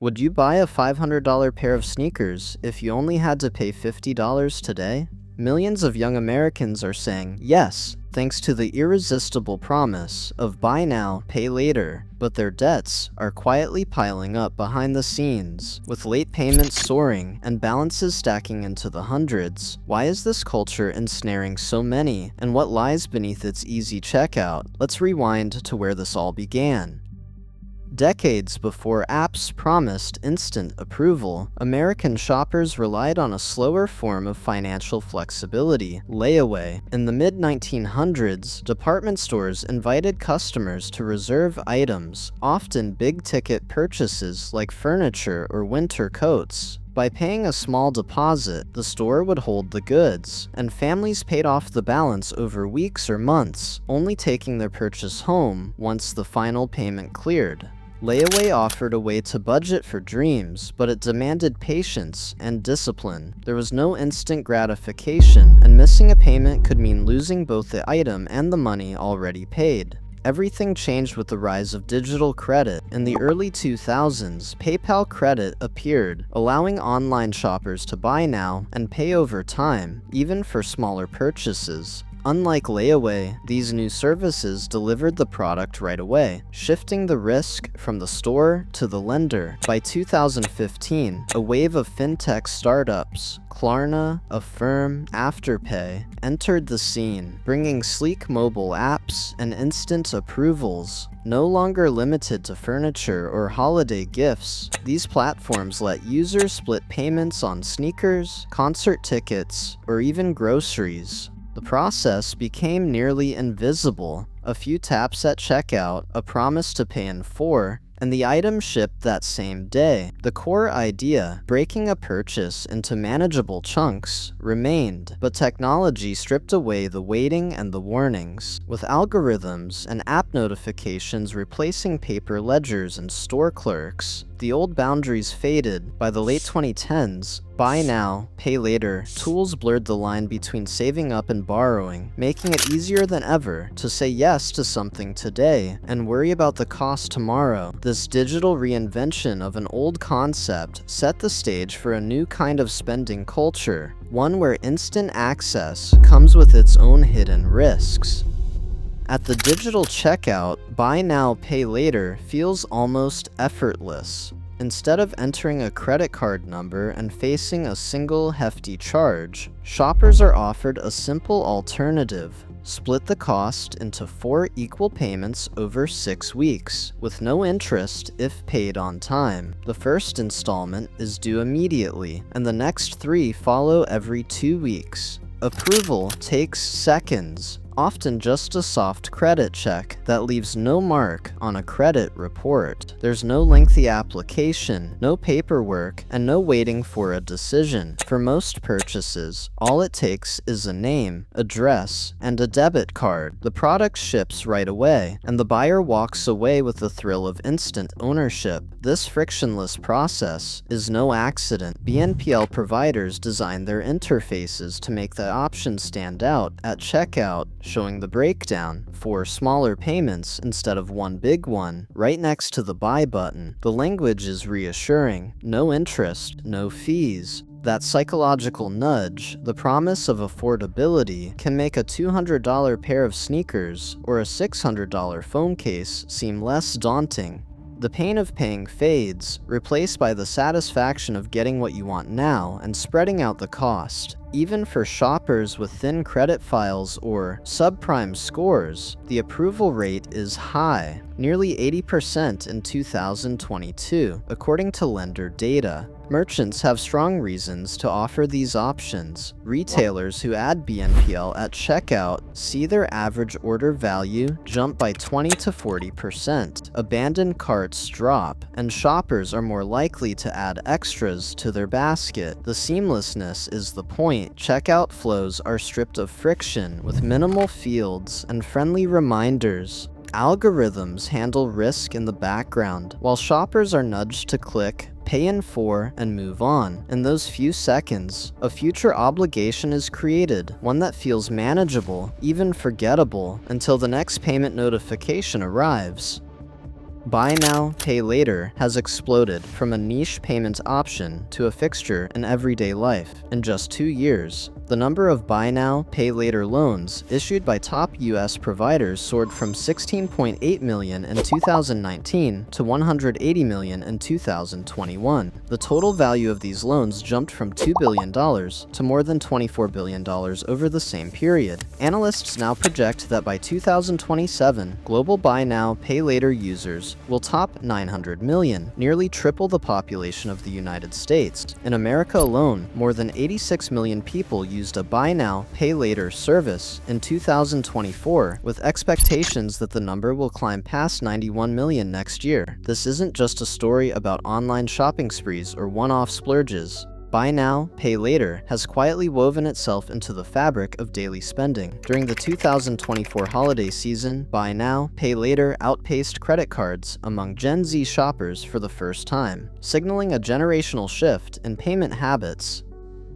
Would you buy a $500 pair of sneakers if you only had to pay $50 today? Millions of young Americans are saying yes, thanks to the irresistible promise of buy now, pay later, but their debts are quietly piling up behind the scenes, with late payments soaring and balances stacking into the hundreds. Why is this culture ensnaring so many, and what lies beneath its easy checkout? Let's rewind to where this all began. Decades before apps promised instant approval, American shoppers relied on a slower form of financial flexibility, layaway. In the mid-1900s, department stores invited customers to reserve items, often big-ticket purchases like furniture or winter coats. By paying a small deposit, the store would hold the goods, and families paid off the balance over weeks or months, only taking their purchase home once the final payment cleared. Layaway offered a way to budget for dreams, but it demanded patience and discipline. There was no instant gratification, and missing a payment could mean losing both the item and the money already paid. Everything changed with the rise of digital credit. In the early 2000s, PayPal Credit appeared, allowing online shoppers to buy now and pay over time, even for smaller purchases. Unlike layaway, these new services delivered the product right away, shifting the risk from the store to the lender. By 2015, a wave of fintech startups, Klarna, Affirm, Afterpay, entered the scene, bringing sleek mobile apps and instant approvals. No longer limited to furniture or holiday gifts, these platforms let users split payments on sneakers, concert tickets, or even groceries. The process became nearly invisible. A few taps at checkout, a promise to pay in 4, and the item shipped that same day. The core idea, breaking a purchase into manageable chunks, remained, but technology stripped away the waiting and the warnings. With algorithms and app notifications replacing paper ledgers and store clerks, the old boundaries faded. By the late 2010s, buy now, pay later tools blurred the line between saving up and borrowing, making it easier than ever to say yes to something today and worry about the cost tomorrow. This digital reinvention of an old concept set the stage for a new kind of spending culture, one where instant access comes with its own hidden risks. At the digital checkout, buy now, pay later feels almost effortless. Instead of entering a credit card number and facing a single hefty charge, shoppers are offered a simple alternative. Split the cost into 4 equal payments over 6 weeks, with no interest if paid on time. The first installment is due immediately, and the next 3 follow every 2 weeks. Approval takes seconds, often just a soft credit check that leaves no mark on a credit report. There's no lengthy application, no paperwork, and no waiting for a decision. For most purchases, all it takes is a name, address, and a debit card. The product ships right away, and the buyer walks away with the thrill of instant ownership. This frictionless process is no accident. BNPL providers design their interfaces to make the option stand out at checkout, showing the breakdown, 4 smaller payments instead of 1 big one, right next to the buy button. The language is reassuring. No interest, no fees. That psychological nudge, the promise of affordability, can make a $200 pair of sneakers or a $600 phone case seem less daunting. The pain of paying fades, replaced by the satisfaction of getting what you want now and spreading out the cost. Even for shoppers with thin credit files or subprime scores, the approval rate is high, nearly 80% in 2022, according to lender data. Merchants have strong reasons to offer these options. Retailers who add BNPL at checkout see their average order value jump by 20 to 40%. Abandoned carts drop, and shoppers are more likely to add extras to their basket. The seamlessness is the point. Checkout flows are stripped of friction with minimal fields and friendly reminders. Algorithms handle risk in the background, while shoppers are nudged to click, pay in 4, and move on. In those few seconds, a future obligation is created, one that feels manageable, even forgettable, until the next payment notification arrives. Buy now, pay later has exploded from a niche payment option to a fixture in everyday life. In just 2 years, the number of buy now, pay later loans issued by top US providers soared from 16.8 million in 2019 to 180 million in 2021. The total value of these loans jumped from $2 billion to more than $24 billion over the same period. Analysts now project that by 2027, global buy now, pay later users will top 900 million, nearly triple the population of the United States. In America alone, more than 86 million people used a buy now, pay later service in 2024, with expectations that the number will climb past 91 million next year. This isn't just a story about online shopping sprees or one-off splurges. Buy now, pay later has quietly woven itself into the fabric of daily spending. During the 2024 holiday season, buy now, pay later outpaced credit cards among Gen Z shoppers for the first time, signaling a generational shift in payment habits.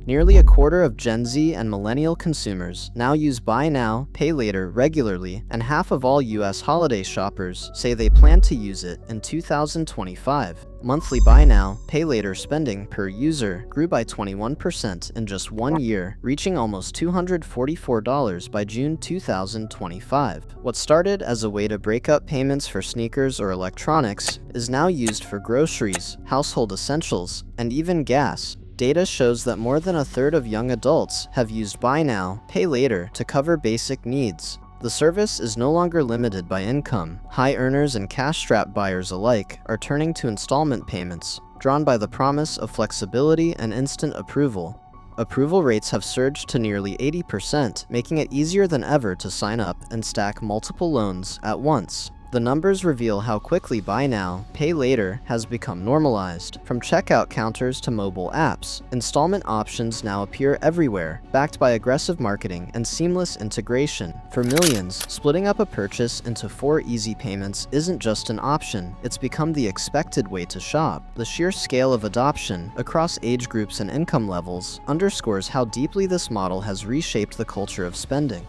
Nearly a quarter of Gen Z and millennial consumers now use buy now, pay later regularly, and half of all US holiday shoppers say they plan to use it in 2025. Monthly buy now, pay later spending per user grew by 21% in just 1 year, reaching almost $244 by June 2025. What started as a way to break up payments for sneakers or electronics is now used for groceries, household essentials, and even gas. Data shows that more than a third of young adults have used buy now, pay later to cover basic needs. The service is no longer limited by income. High earners and cash-strapped buyers alike are turning to installment payments, drawn by the promise of flexibility and instant approval. Approval rates have surged to nearly 80%, making it easier than ever to sign up and stack multiple loans at once. The numbers reveal how quickly buy now, pay later has become normalized. From checkout counters to mobile apps, installment options now appear everywhere, backed by aggressive marketing and seamless integration. For millions, splitting up a purchase into 4 easy payments isn't just an option, it's become the expected way to shop. The sheer scale of adoption across age groups and income levels underscores how deeply this model has reshaped the culture of spending.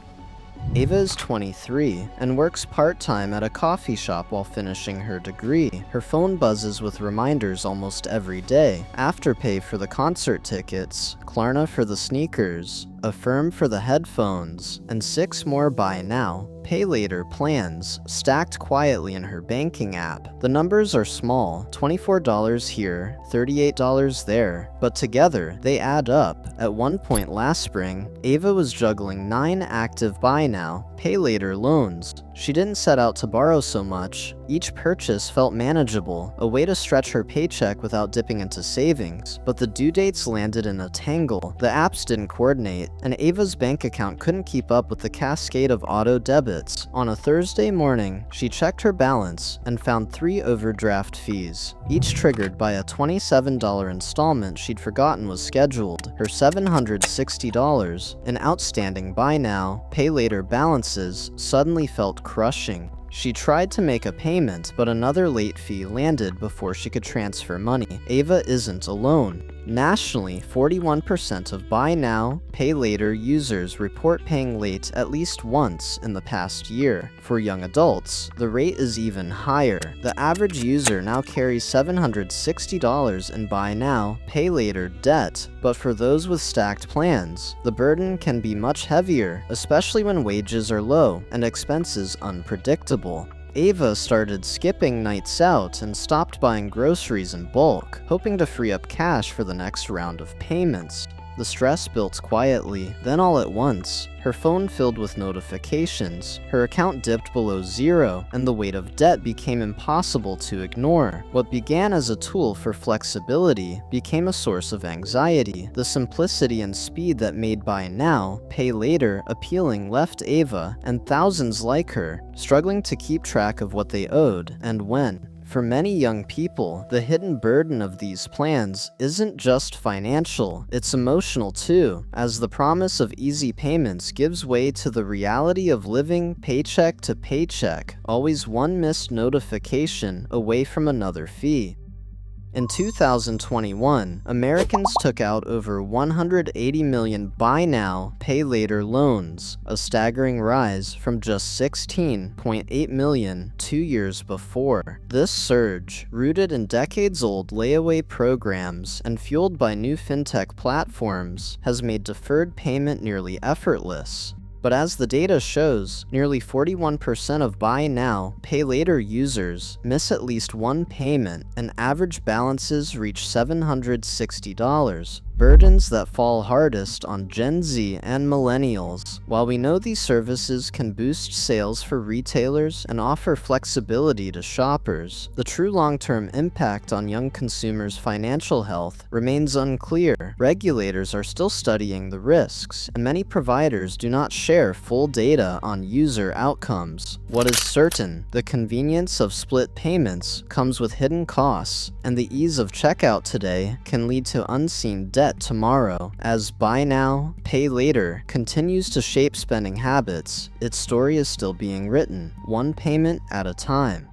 Ava is 23 and works part-time at a coffee shop while finishing her degree. Her phone buzzes with reminders almost every day. Afterpay for the concert tickets, Klarna for the sneakers, Affirm for the headphones, and 6 more buy now, pay later plans stacked quietly in her banking app. The numbers are small, $24 here, $38 there, but together they add up. At one point last spring, Ava was juggling 9 active buy now, pay later loans. She didn't set out to borrow so much. Each purchase felt manageable, a way to stretch her paycheck without dipping into savings. But the due dates landed in a tangle. The apps didn't coordinate, and Ava's bank account couldn't keep up with the cascade of auto debits. On a Thursday morning, she checked her balance and found 3 overdraft fees, each triggered by a $27 installment she'd forgotten was scheduled. Her $760 in outstanding buy now, pay later balances suddenly felt crushing. She tried to make a payment, but another late fee landed before she could transfer money. Ava isn't alone. Nationally, 41% of buy now, pay later users report paying late at least once in the past year. For young adults, the rate is even higher. The average user now carries $760 in buy now, pay later debt, but for those with stacked plans, the burden can be much heavier, especially when wages are low and expenses unpredictable. Ava started skipping nights out and stopped buying groceries in bulk, hoping to free up cash for the next round of payments. The stress built quietly, then all at once, her phone filled with notifications, her account dipped below zero, and the weight of debt became impossible to ignore. What began as a tool for flexibility became a source of anxiety. The simplicity and speed that made buy now, pay later appealing left Ava, and thousands like her, struggling to keep track of what they owed and when. For many young people, the hidden burden of these plans isn't just financial, it's emotional too, as the promise of easy payments gives way to the reality of living paycheck to paycheck, always one missed notification away from another fee. In 2021, Americans took out over 180 million buy now, pay later loans, a staggering rise from just 16.8 million 2 years before. This surge, rooted in decades-old layaway programs and fueled by new fintech platforms, has made deferred payment nearly effortless. But as the data shows, nearly 41% of buy now, pay later users miss at least one payment, and average balances reach $760. Burdens that fall hardest on Gen Z and millennials. While we know these services can boost sales for retailers and offer flexibility to shoppers, the true long-term impact on young consumers' financial health remains unclear. Regulators are still studying the risks, and many providers do not share full data on user outcomes. What is certain, the convenience of split payments comes with hidden costs, and the ease of checkout today can lead to unseen debt tomorrow. As buy now, pay later continues to shape spending habits, its story is still being written, one payment at a time.